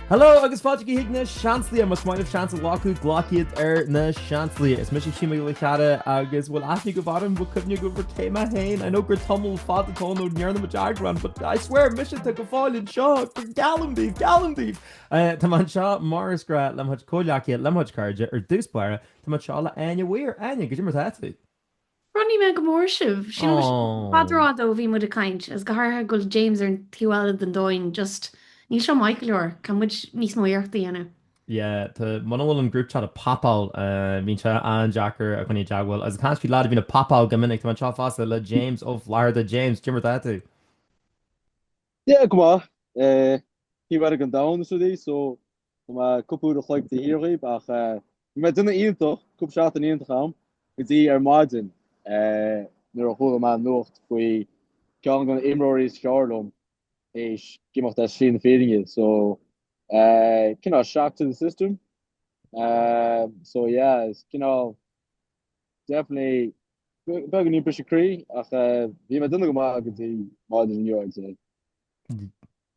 Hello agus fáilte hiic na seanslaí mas máineh sean láú ghlachiad na seanslaí. Is mis si le cheada agus bhfuil aithní go bhharm bu cumne go bhar céime hain. I know gur tomul fád atónú nearna deagran, but I swear mission go fáilinn seo gur galamdíh. Tá man seo marsgra lemhaid cóleachiad lemhaid cairde ar dúspáire tá man seo le aine bhuiir aine go mar taú. Ronnie me gomórsih sin padrádó bhí mu a kaint as gothartha go James ar an tiúile den dóin just ní seo Michaelúir can muid níos móíochtta dhéana. Yeah, tá man bhfuil an grúp chat a papáil bhín se an Jackar a chuní deaghfuil as can fi lá bhín a papáil gomininic tá seo fásta le James ó Florida de James Jimmer tú. Yeah, come on. He war gan down so die so couple de like de hier ach met dunne een toch koop staat in te gaan met die margin nu goede maand noord voor kan gaan Imrory's Charlom is gemacht dat geen vering so kind shock to the system so yeah it's definitely bug niet per cree ach wie met dunne gemaakt die margin in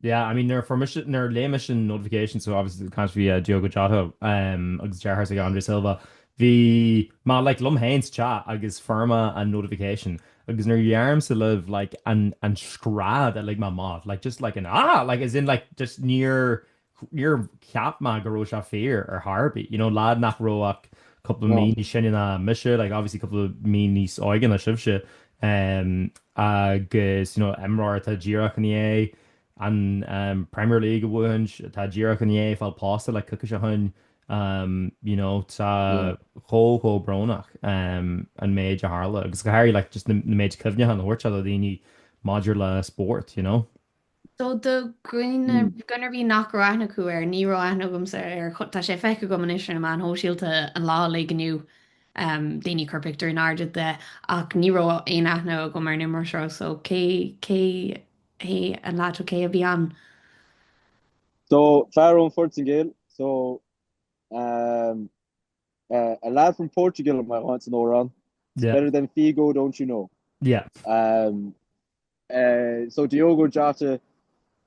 Yeah, I mean, they're formation, they're lay mission notifications, so obviously it can't be Diogo Jota, agus Gerhard like Andre Silva. The man like Lum Haynes chat, agus firma and notification, agus near yarms to live like and scrad at like my mod, like just like like as in like just near cap ma garosha fear or Harby, lad nach roach, couple of mean shin mission, like obviously couple of mean niece oigan a shivshe, agus Emrar ta Jira can an Premier League bhain tá ddíireach an é fáil pásta le cuca se chun tá chó brnach an méid a hála agus go hairí le just na méid cyfne an bhirte a daoine maidir le sport. So do gunnar bhí nachráithna acu ar níráithna sa ar tá sé feice go is an man hóisiilta an lá le gniu daoine chupictar in airde de ach níró éanaithna go mar nimar seo so cé hey an lá okay a bhí an. So Pharaoh Fortingale, so a lad from Portugal I want to know around. Yeah. Better than Figo, don't you know? Yeah. So Diogo Jota,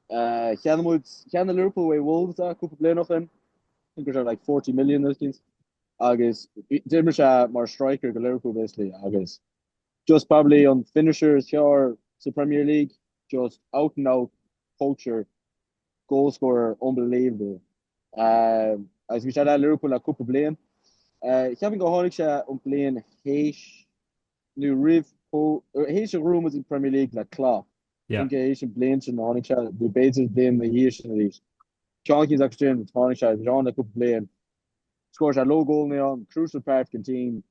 can Liverpool way Wolves couple play nothing. I think there's like 40 million those things. Agus Dimmersha more striker the Liverpool basically. Agus just probably on finishers here the Premier League. Just out and out culture, goal scorer, unbelievable. As we said, Liverpool a couple pléann. Ik heb go hánig se pléann héis nu rih héis a room in Premier League le clá. Héis pléann sin hánig se bu béidir pléann na hir sin rís. Johnny's extreme hánig se John a couple pléann. Scores a low goal na an crucial part can team.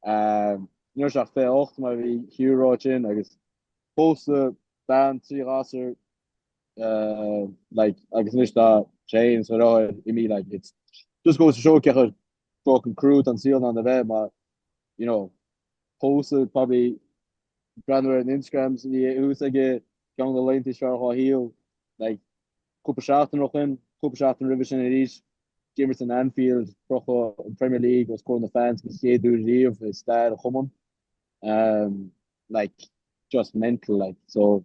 Nu se fé 8 ma vi hero in agus post band rasser like agus nicht da chains or me like it's just goes to show ke fucking crew and seal on the web but posted probably grander and Instagrams who's like young the line to show heel like couple shot revision it is Jamerson Anfield Premier League was calling the fans can do of his style common like just mental like so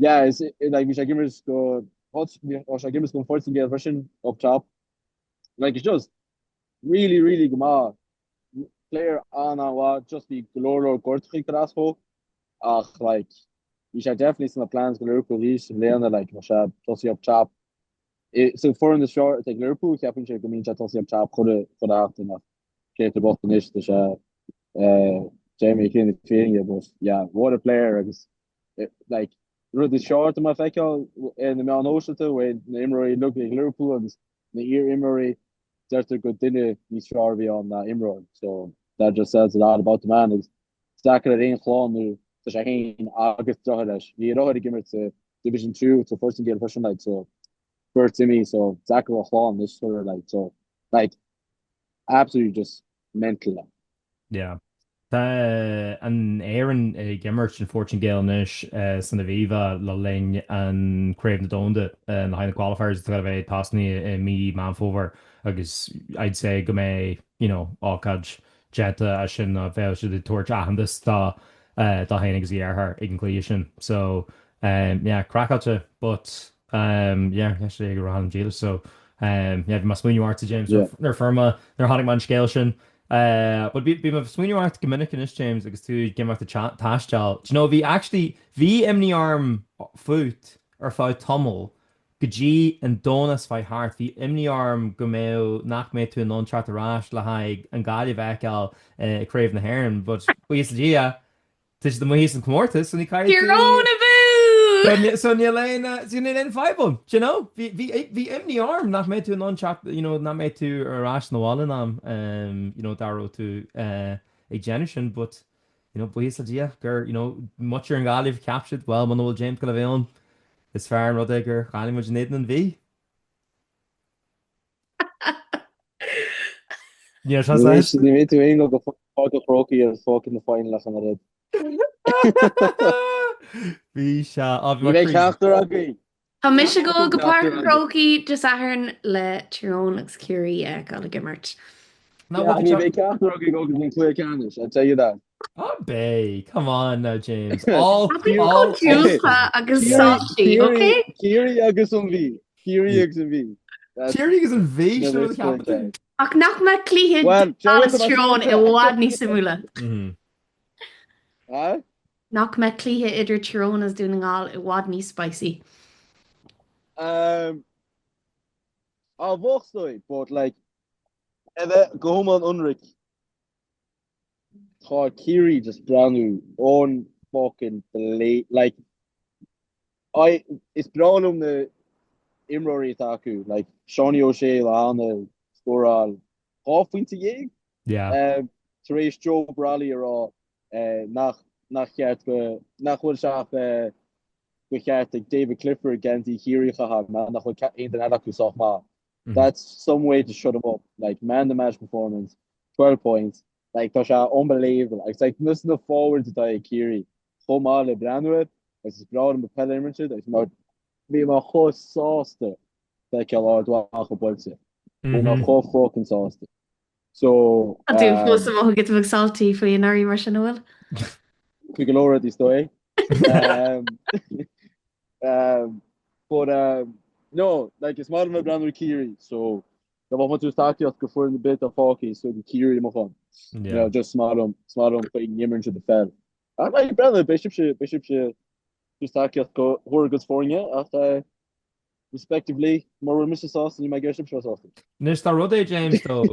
yeah, it's like we should give us go Fortingale version up top. Like it's just really good player on what just be Gloro Chrócaigh Raspo. Like we should definitely see the plans for Liverpool these Leona like we should toss up top. So for in the short like Liverpool captain should go mean toss up top could after enough. Get the bottom is the Jamie King training but yeah, what a player like the short my fekel in the man ocean when Emery look like Liverpool and the year Emery there's a good dinner he's Harvey on Emery so that just says a lot about the man is stacker at ein chlán nu so sé agus dohas vi already give it to Division 2 to first get person like so first to me so stacker chlán this sort of like so like absolutely just mental. Yeah. Tá an éan gimmert sin Fortingale níis san bhíomh le linn an craobh na donda na haine qualifiers go bheith pasnaí mí manfóver agus I'd say go mé ácad jeta a sin a bheith si tuairt ahandas tá hainagus dhéarth ag an clí sin so yeah crackáte but yeah yesterday go ran jail so Yeah, mas swinú to James Yeah. nar firma nar hánig man scéil sin. But bí ma swinú gomininic in is James agus tú gimach tastal. Do you know, bhí actually bhí imní arm foot ar fá tomol gotí an dónas fá hart hí imní arm go mé nach mé tú an non-chat arás le haig an gáile bheicáil craobh na hairan, but buíos dia tuis do muhíos an cummórtas san ní caiir Your tú own boo! so ní léna sin in feibal, you know? Bhí imní arm nach mé tú an non-chat, you know, nach mé tú arás na bháin am, you know, daró tú ag generation, but you know, buíos dia gur, you know, much an gáileh captured, well, man bhfuil James go bhéon is fear an rud gur chaáim mu néan an bhí. Yeah, trust that. Ní mé tú ein go fá Croke ar fá in na fáin le an red. Bhí se Ní bheith ceachtar agaí. Tá mis go go Páirc Croke just aharn le Tyrone agus Curie gal gimmert. No, Yeah, ní bheith ceachtar agaí go ní clé canis, I tell you that. Oh, bae, come on now, James. All Cúpa agus salty, okay? Curie agus an bhí. Curie agus an bhí. Cheering is an V. Never So explained that. Ach nach me clíhiid Well, Tyrone I bhád ní simúla. Huh? Nach me clíthe idir Tyrone as dúna ngáil I bhád ní spicy. I'll story, but like, go home on Unrick. Tá Kiri just brand new, on fucking late. Like, it's brand the Imrory Taku, like Shawnee O'Shea, Lahana, Scoral, half into ye. Yeah. Therese Joe Bradley or nach yet nach wil shaf we had David Clifford against the Kiri Khahab nach wil internet soft ma. That's some way to shut him up. Like man the match performance, 12 points. Like that's unbelievable. It's like listen to forward to die Kiri. Home all the brand with it's broad and the image it's not be my whole sauce like a lot of bolts. My whole fucking sauce. So I do feel some get to salty for you Nari Marshall. We can lower this story. But no, like it's more of a brand new Kiri. So the moment to start just go for in the bit of hockey, so the Kiri mo fun. Yeah. You know, just smart on putting Yimmer into the fell. I like brother Bishop just start just go Horgus for you after respectively more Mr. Sauce and you might get some shots off. Nis tá rud é James though.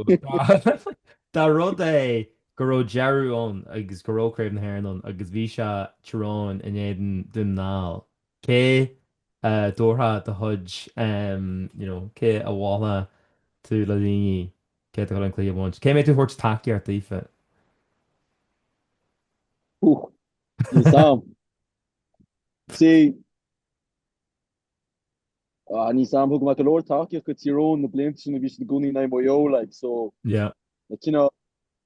Tá rud é go raibh Jeru ón agus go raibh craobh na haireann agus bhí se Tyrone in éidir dun náil. Cé dúrtha de hudge you know, cé a bhála tú le líní cé a chuil an clí bhaint. Cé mé tú thuirt tací ar tífa? Sam. See, ní Sam hook mat Lord takeíoch go Tyrone na blint sin bhí na gúní na moyo like so. Yeah. Like, you know,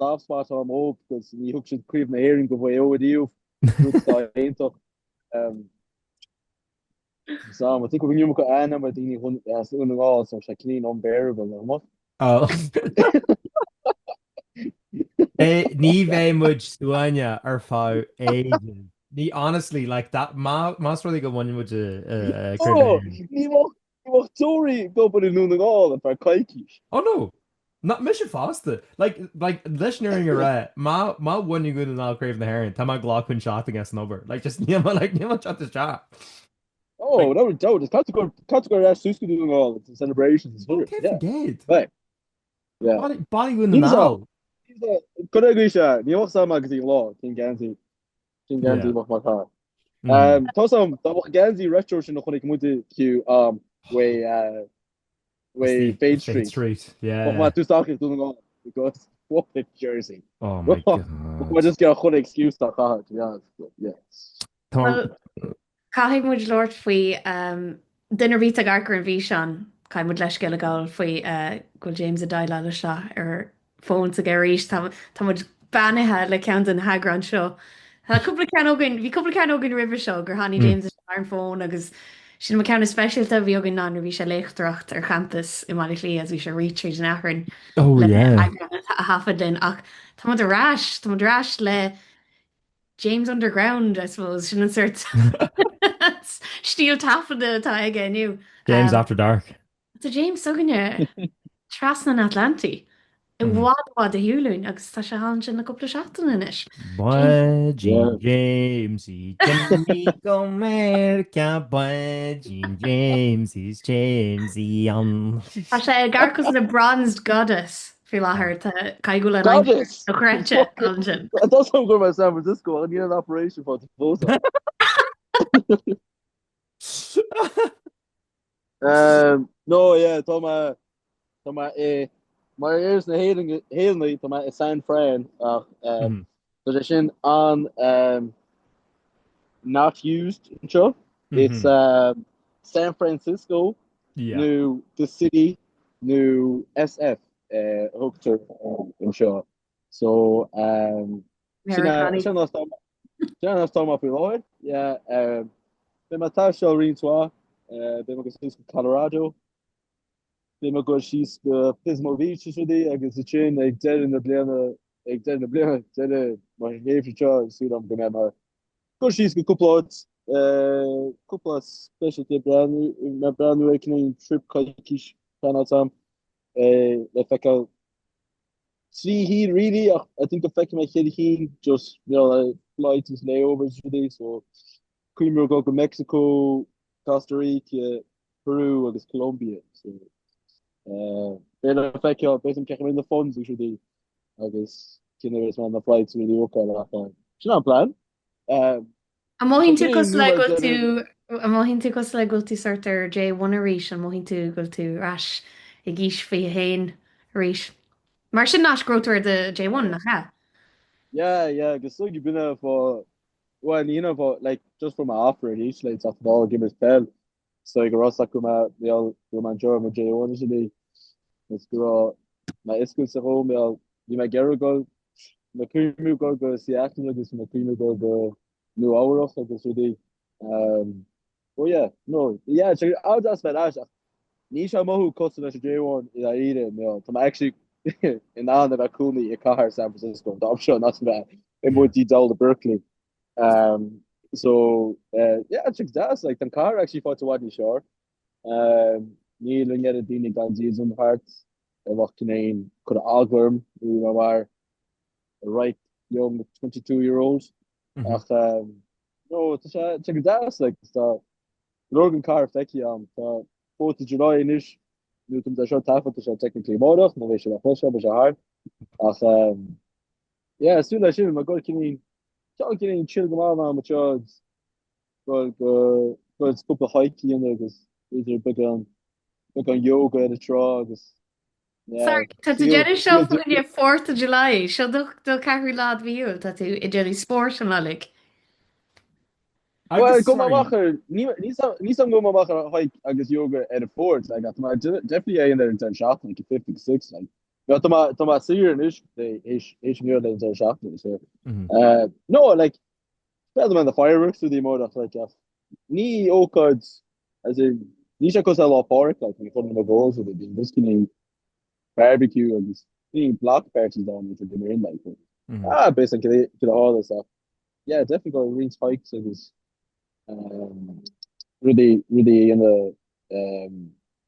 soft spot am op because ní hook sin críomh na éiring go bhfuil díomh. Sam, I think we're going to go Anna, but he won as un all so she clean unbearable no. Oh. Ní bheith muid suaine ar fá ages. Ní honestly like that más really go one muid ní story go but in nun all if I kaikish. Oh no. Not mission faster. Like listening your ma one you good and I'll crave the herring. Time I glock when shot against number. Like just never shot the shot. Oh, like, no doubt. It's category as Suska doing all the celebrations. Okay, yeah. Forget. Right. Yeah. Body good now. Could I agree, Sha? You also magazine law, King Ganzi of my car. Tosam, that Ganzi retro should not come to way Fade Street. Yeah. But what to start doing all because what a jersey. Oh my god. We'll just get a good excuse to be honest. Yeah. Caithfidh muid Lord faoi duine rí a garcar an bhí seán caiim muid leis geile gáil faoi ghfuil James a daile le seo ar fón a géiríéis tá muid banithe le cean an hagran seo. Bhí cúpla cean ógan rih seo gur tháinig James ar fón agus sin me ceanna speisialta bhí agin ná bhí sé léchtreacht ar campus I Mala Lí as bhí sé Reach na hagran a hafa den ach tá muid arás le James Underground, I suppose. Sin an sort stíl tafada tá aige nu. James After Dark. Tá James soganne tras na Atlanti. I Mhm. bhád a hiúlún agus tá se há sin na coppla seachtain inis. James Ba Yeah. Jean James í Jimmy go America ba Jean James is James í an. Tá sé garcus na bronzed goddess fi láthair tá caiú le ein Goddess. do chréite an sin. That's how I'm going to San Francisco. I need an operation for the Fosta. No, yeah, Toma, maar eerst een hele Toma is San Fran. Mhm. Dus is in on not used show. It's Mhm. San Francisco, Yeah. new the city, new SF hookter in show. So Americani. Sian nas Tom up Lloyd. Yeah, be ma ta show rin twa. Be ma go Colorado. Be ma go she's the Pismo Beach di agus the chain ag dead in the blana ag dead in the blana dead my favorite job see them go ma go she's go couple of specialty brand new can trip kish kind time le fekel see he really I think affect my kid he just flights and layovers today so Creamer go to Mexico Costa Rica Peru agus Colombia so effect be ke in the funds usually agus man the flights really okay not plan A móhinn tú cos le numer go tú a móhinn tú cos le go tú sartar J1 a ríis a móhinn tú go tú ras i gís fao hain ríis. Mar sin náisgrótar de J1 nach cha. yeah agus so you been for well for like just from my offer each like after all give us pell so go Ross go man Joe J1 today let's go na isku sa home you might get go na cream go see acting agus na cream go new hour agus today oh yeah no yeah so I'll just bet Nisha mohu costa J1 is I eat it I'm actually in on about coolly a car San Francisco I'm sure not bad it would detail to Berkeley so yeah check that's like the car actually fought to Wadney Shore Neil get a Dini Ganzi's on the hearts walking could algorm we were right young 22-year-old Mhm. no check that's like the Logan car feki 4th of July inis nu short half technically modach na we be hard yeah soon si ma go kin chill go ma jobs go couple hikey in agus big on yoga at a tro agus yeah Sorry, tá tú feel déidir seo fuin 4th of July, seo do ceú lád bhíú tá tú i déirí sport an lalig. well Agus go ma sorry. macher ní sam go ma macher hike agus yoga at a fort like ma definitely in there in ten shot like 56 like see is in shot so Mhm. no like better than the fireworks to the mode of like ni cards as in Nisha cos law park like when the goals with it this can barbecue and this block parties down with the in like Mhm. basically to all this stuff yeah definitely go ring spikes and this um really in the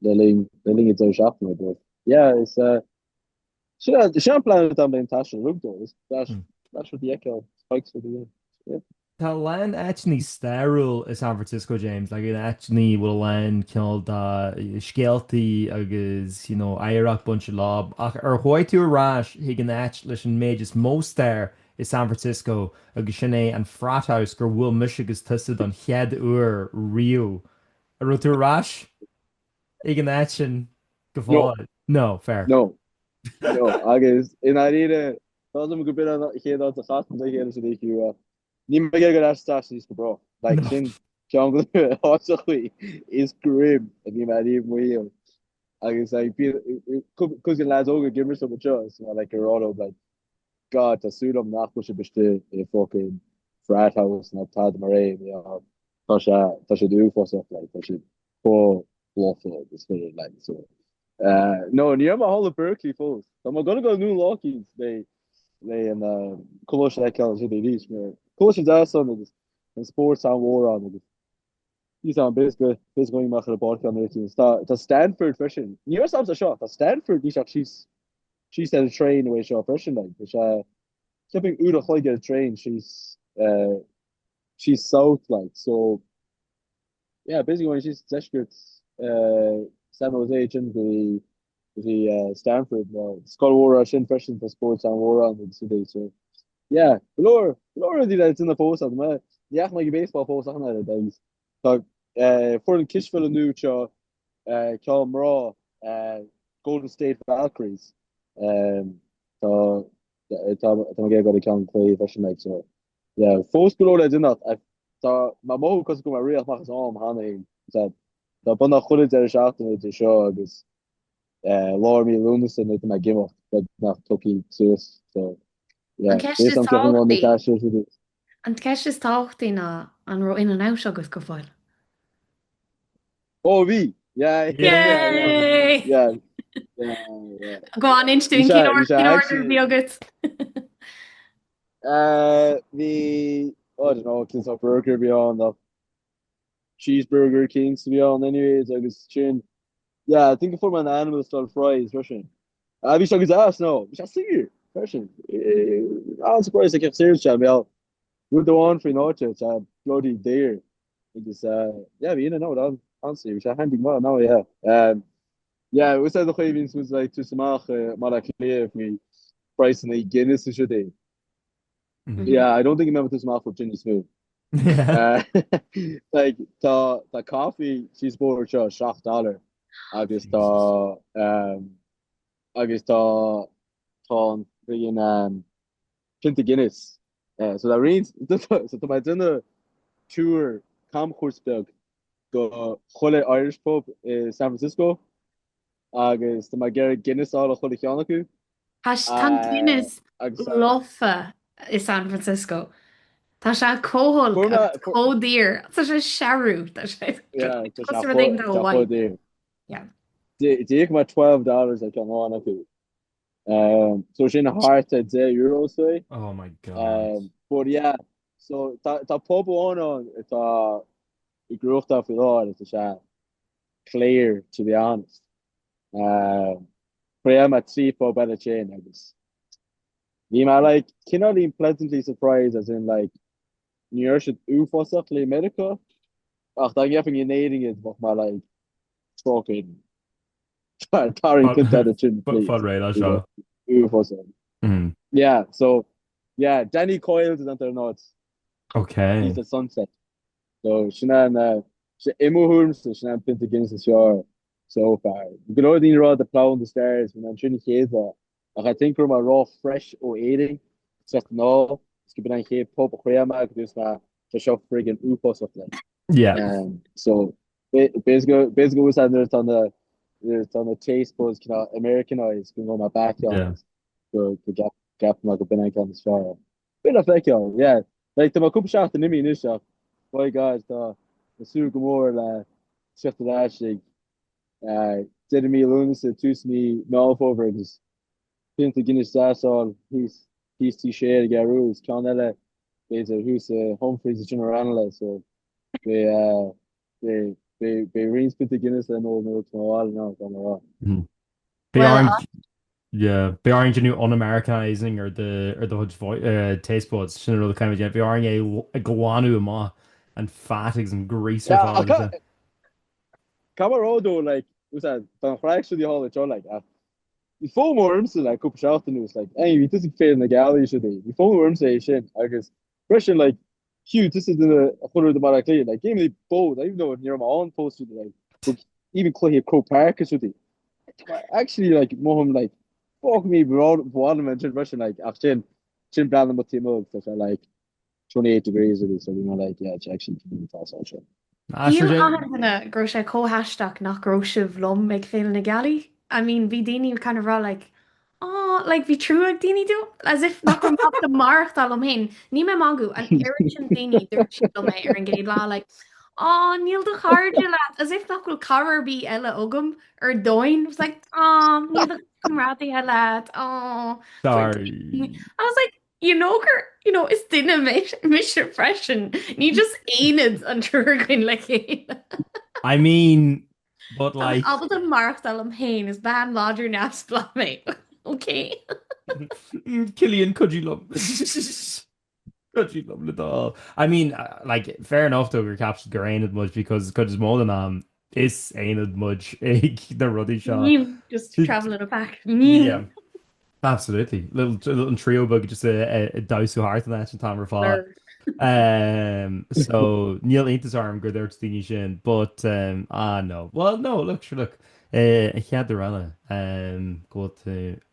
link it's shop but yeah it's the champlain with them in Tasha look though Mhm. that's what the echo spikes for the yeah Tá lein etní steúil is San Francisco James le in etní bhfuil lein ceol scéaltaí agus éireach bunch lob ach ar chuid tú arás hi an et leis an méid is móstéir is San Francisco agus sin é an frathaus gur bhfuil mis agus tuad an chead uair riú a ru tú arás ag an et sin go no fáil no fair no no agus in ide go bit ché the fast ché Ní me go sta go bro like no sin há is grim a ní me mu agus cos lads óga gimmer so like auto like god tá sú am nach se beste e fucking frathaus na tad mar tá se dú fo like tá se po lawful is like so no ní ma hall Berkeley fós Tá gonna go new Lockheeds they an colo like dé me Coach da son agus an sports an war an agus He's on basically maach a ball an Tá Stanford fishing. Ní sam a shot. Tá Stanford she said a train away shot fishing like shipping Uda Hoy get a train. She's south like so yeah, basically when she's desperate San Jose in the Stanford Skull War sin fishing for sports and war on the city so yeah, Laura did that in the post of me. Yeah, my baseball post on that days. So for the Kishville new Cal Raw Golden State Valkyries. So get got a count play fashion like so. Yeah, post below that did not. I thought my mo because go my real max arm hanning that the bun chude der shot to show agus Laura me Lunison with my game but not Tucky Sus so yeah, An ceist is something on the táchtaí. cash it. An ceist is táchtaí ná an ro in an out agus go fáil. Oh, V. Yeah. Yay! Yeah. Go on instún cín bíogat. The I don't know, King's Burger beyond the cheeseburger Kings to be on anyways, I was chin. Yeah, I think for my animal style fries, Russian. I be his ass no. We shall see you. Russian. I'm surprised I kept serious chat well. With the one for noche, it's bloody dear. It is yeah, we in and out honestly, which I handing well now, yeah. Yeah, we said the Chavins was like to Samach Malaklev me price and the Guinness should they. Yeah, I don't think he remember this mouth for Ginny Smooth. Like the coffee she's bought for $6. Agus tá friggin Pinte Guinness. So that means so to my dinner tour Camchoorsburg go cholle Irish pub in San Francisco. Agus to my Garrett Guinness all a cholle Chianaku. Has tan Guinness lofa in San Francisco. Tá se cóhol códír. Tá sé searú. Tá sé yeah. Take my $12 I can on aku. So she in a heart at €10 say. Oh my god. But yeah, so ta pub on it's I grew up with all it's a clear to be honest. But I'm at 3 pub at a chain I guess. You know, like cannot be pleasantly surprised as in like New York should Fosta Medica. Ach, da geffing je neding it mag maar like Croke. Tarring kunt dat chin. Yeah, so yeah, Danny Coyle is under notes. Okay. He's the sunset. So Shannon Immohurm so Shannon Pinte Guinness so far. You can already rod the plow on the stairs when I'm trying to hear that. I think from a raw fresh o eating. Zeg no, ik ben geen pop of dus maar to show friggin' oopos of like. Yeah. So basically was that there's on the taste buds kind of Americanized going on my backyard. So to gap like a banana on the shower. Bit of like yeah. Like the couple shot the nimi nisha. Boy guys the super more shift to that shake. Did me lunas to me mouth over just Pinte Guinness that's all he's t-shirt Garus Canella who's Humphreys general so they rings Pinte Guinness and all no now Be aren't new un-Americanizing or the taste buds the kind of be aren't a guanu ma and fatigs and grease Camarodo like was that actually all the job like before worms like couple shot and it was like hey it doesn't fit in the gallery should they before worms say shit I guess question like Hugh this is the quarter the Malaclean like gave me bold I even know near my own post to like even Chloe Páirc should they actually like Moham like fuck me broad mentioned Russian like after chin brand with team up so like 28 degrees so you know like yeah it's actually also gonna gro sé co-hashtag nach gro se vlom meg fé na gali. I mean, vi dini kind of raw like, oh, like vi true ag dini do, as if nach rom the marth al om hin. Ni me mangu an irritant dini dur me an gay la like, oh, Neil de charge lat, as if nach will cover be ella ogum or doin. It was like, oh, Neil de comrade lat, oh. Sorry. I was like, is duine mis freisin. Ní just éad an tugain le chéile. I mean, but like, Albal an marachtal am hain is ban láidir nas bla mé. Okay. Killian, could you love? Could you love it all? I mean, like, fair enough to gur captured gur ain't much because is more than is ain't much ag the ruddy shot. You just traveling a pack. Yeah, absolutely. Little trio bug just a douse who heart and that Tom Rafa. So Neil Aintas arm go there to Dini Shin, but no. Well, no, look. Chead de ranna go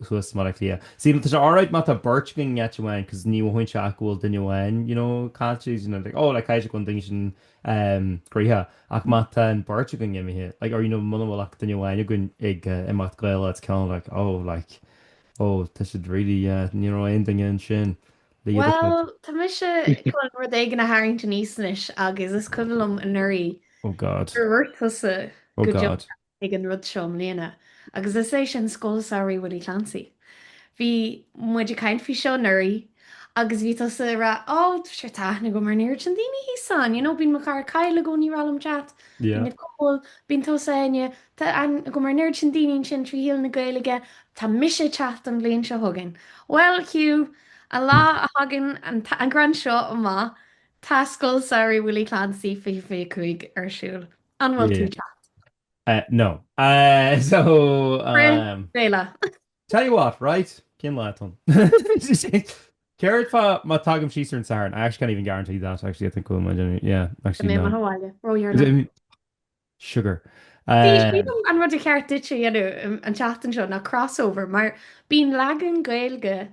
thuas mar lia. Sí tá áráid mat a birching at wein cos ní haint seachhil duine bhain, catches, like, oh, like caiise chun ding sin gríthe ach mat an birching imimethe. Like, or manhfuil ach duine bhain gon ag imacht gléile, it's kind of like, this should really aon ding in sin. Well, tá mi se chun ru é gan na Harrington níos agus is cumlum an nuirí. Oh God. Tusa Oh go God. ag an rud seom léana. Agus is é sin scóilsáirí bhfuil Clancy. Bhí muidir caiint fi seo nuirí, agus bhí tusa ra sé táithna go mar neir an daoine hí san, bín mar char caiile go ní rálam chat. Yeah. Bín tusa aine go mar neir an daoine sin tríhíal na gailige tá mise chat an bblion se thugan. Well, Hugh, a lá a hagan an gran seo má tá scóilsáirí bhfuil Clancy fé chuig arsúil. Anhfuil tú chat. No. So Béla. tell you what, right? Cin leton. Carrot fa ma tagam sheester and Saran. I actually can't even guarantee that. Actually, I think we'll actually no. Sugar. An rud a ceart ditse an chatan seo na crossover, mar bín legan gailge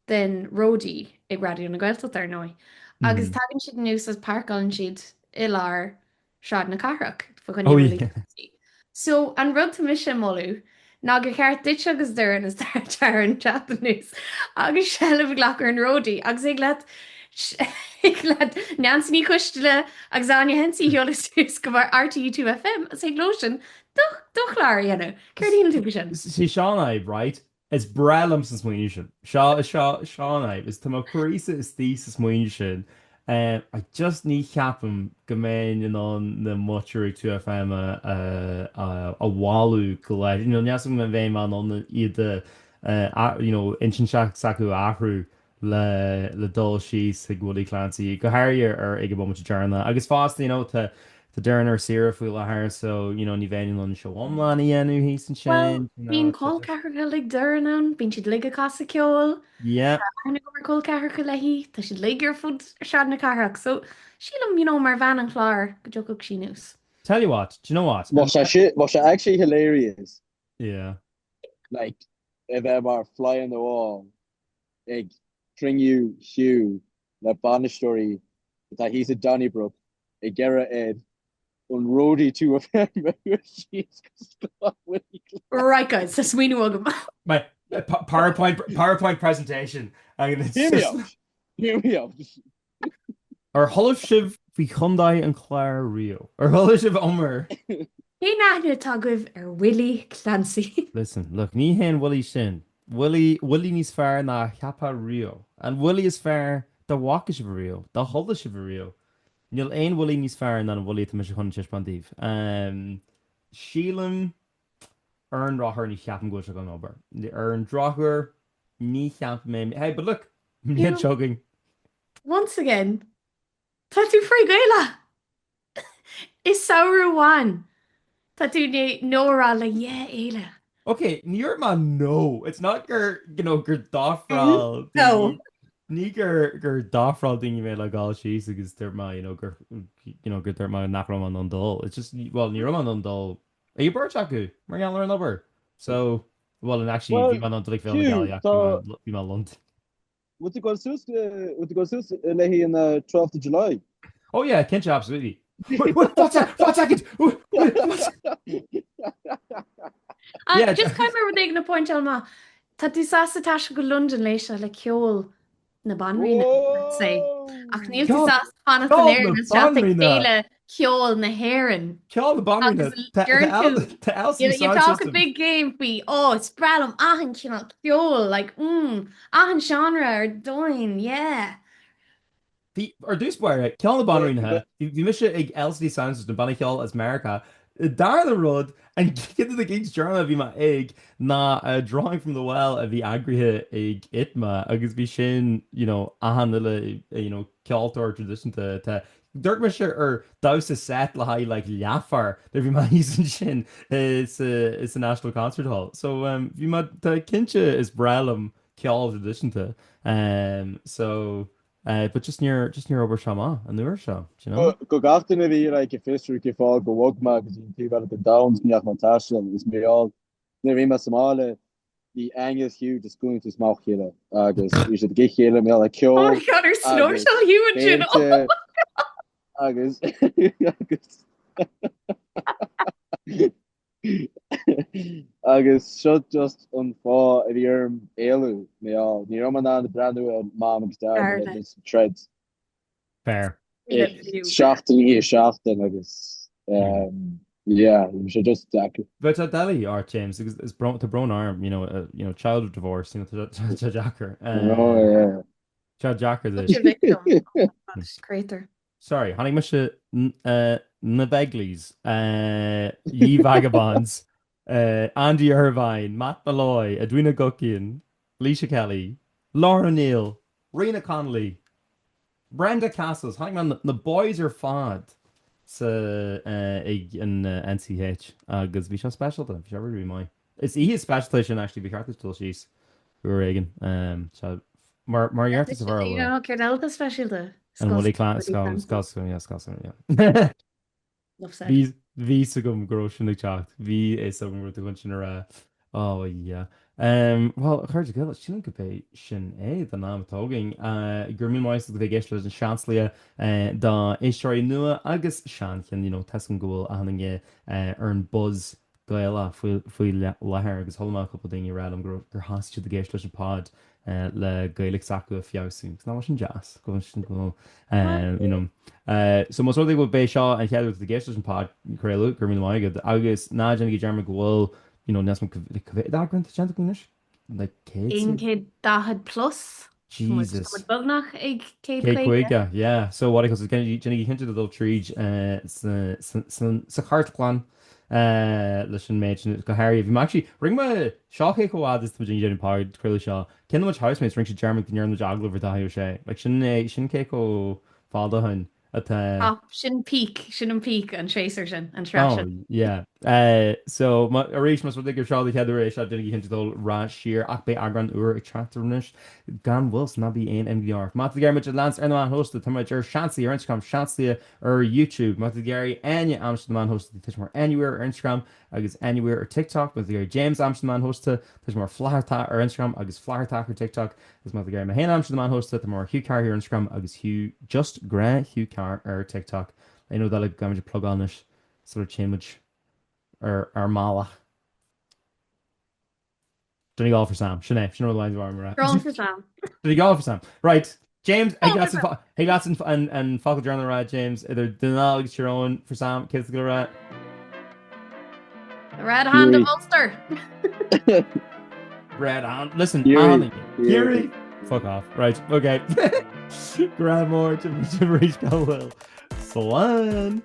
den Rodí ag radio na gailta ar nói. Agus tagann siad nús as Páirc siad ilar sead na carach. So an rud mis sem molú, ná gur cheart dit agus durin is tar an Japanese agus sellh ghlachar an Rodí agus ag le neansní chuistele agus aine hensí heolalas go bhar RTE2 FM as ag losin dochláir dhéanú. Cuirdíon tú sin. Sí Seansálaithe, right? Is brelam san smuoine sin. Seansálaithe is tá curísa is tí sa smuoine sin. I just ní cheapam go mbeidh an na muirú 2FM a bháú go leid. Neas me bhéh man an iad intin sacu ahrú le dul síos ag bhfuil Clancy go háir ar ag b dearna. Agus fásta tá dearn ar sira fuil lethir so ní bhéin an seomláin dhéanú hí san sin. Bhín cóil cethcha le dearnan, bín siad le casa ceol. Yeah. Ana go mar cóil cethcha lehí, tá siad le ar fud sead na carach. So sílam mar bhean an chláir go dteoch sí nús. Tell you what, do you know what? Was actually hilarious. Yeah. Like, if ever fly on the wall, like, chriú, le ban story, that he's a Donnybrook, a Gera Ed, on Rodí 2FM. Right, guys, that's we know. My PowerPoint presentation. Hear me out. Ar tholah sibh bhí chundaid an chláir Rio. Ar tholah sibh Omer. Ní náithne tagaibh ar Willie Clancy. Listen, look, ní hen Willie sin. Willie níos fearr na cheappa Rio. And Willie is fearr the walkish of Rio, the hollish of Rio. Níl aon Willie níos fearr na Willie tá me chun teis bandíh. Sílam ar an ráthir ní cheapan go se an obair. Ar an dráthir ní cheap mé. Hey, but look, I'm joking. Once again, tá tú frí gaile. Is saoire bháin. Tá tú nórá le éile. Okay, níor man no. It's not gur dáfral. No. Ní gur dáfral dinge mé le gáil síos agus gur gur nachram an dul. It's just níor man an dul. Are you birch acu? Mar gan an obair. So and actually bhí man an dulik fel gáil bhí man lund. Would you go sus lehí in the 12th of July? Oh yeah, Kencha, absolutely. What's that? Yeah, just caiimar ag na point ma. Tá tú sásta tá go London leis le ceol na banrína sé. Ach níl tú sásta fanna féile ceol na hairan. Ceol the bombing to Elsie You sound talk a system. big game fi, it's bralum ahan ceol, like, ahan genre or doin, yeah. Ar dús buir ceol na bonaí na bhí mis ag LCD sound system banna ceol as America. Dar the rud and get the games journal bhí ma ag na drawing from the well a bhí agrithe ag itma agus bhí sin ahan le ceoltóir tradition te Dirk me ar daus a set le haid like leafar there bhí ma hísan sin is a National Concert Hall. So bhí ma kinse is bralum ceol tradition te. So but just near over Shama and newer show, you know. Go gatain a bhí like a fister ke fá go wogma agus tí bar the downs neach montage is mé all ne ri ma Somália the Angus Hugh just going to smach chéile agus we should get chéile mé like Oh my god, her snorkel huge, you know. agus agus shut just on fá a bhíarm éú mé all ní man an de brandú a mam agus dar just treads Fair. Shafting agus yeah we should just But at Delhi art James it's the brown arm child of divorce Jacker oh Chad Jacker Crater. Sorry honey much na Beglies Ye Vagabonds Andy Irvine, Matt Malloy, Edwina Guckian, Leisha Kelly, Laura Neal, Rena Connolly, Brenda Castles. Hang on, the boys are fad in NCH agus bhí special then bhí really mai. It's he special sin actually be cartas till she's who are Reagan so Margarita Savaro. You know, Cardell special the. And Willie Clancy, yeah. Bhí sagum grosin ag techt bhí é sagum ru gon sin yeah well chuir go sin go bé sin é den ná tóging gur mí mais go ggéis an Seansálaithe dá éisteir nua agus seanchan tesan ggóil a haningé ar an buzz gaile faoi lethir agus tholamach couple daoine rá am gur hasú de géis leis an pod le gaelic sacu a fiosú ná sin jazz go sin go so most go bé seo an cheadú de géis an pod choréú gur mí maigad agus ná dénig dearrma gohfuil nes agran le Cé dahad plus Jesus bugnach ag Cé yeah so what dénig hinted adul tríd sa chartplan leis sin méid go Harry bhí actually ring me seoché gohád is tuidir dé páid chuile seo cin much housemates ring sé German gníar na jaglah daú sé le sin cé go fáda hain sin an peak an tracer sin an tra yeah so a rééis mas gur seála cheadú éis se dunig hintdul rá siar ach bé agran uair ag tratarnis gan Wills na bí aon MVR má geirrmaid lans ar an hosta tuid ar seansaí ar Instagram seansaí ar YouTube má géirí aine Amsterdam hosta tuis mar anywhere ar Instagram agus anywhere ar TikTok má géir James Amsterdam hosta tuis mar flahartá ar Instagram agus flahartá ar TikTok gus má géir hen Amsterdam hosta tá mar Hugh Carr ar Instagram agus Hugh just gra Hugh Carr ar TikTok I know that gaimiid plugánis sort of change ar mála. Did go for Sam? Sinead, she know the lines are Girl for Sam. Did he go for Sam? Right. James, he got some and Focal Journal right, James. Either Donal gets your own for Sam, kids go right. The Red Hand of Ulster. Red Hand. Listen, Kiri. Fuck off. Right. Okay. Grab more to reach Galwell. Salon.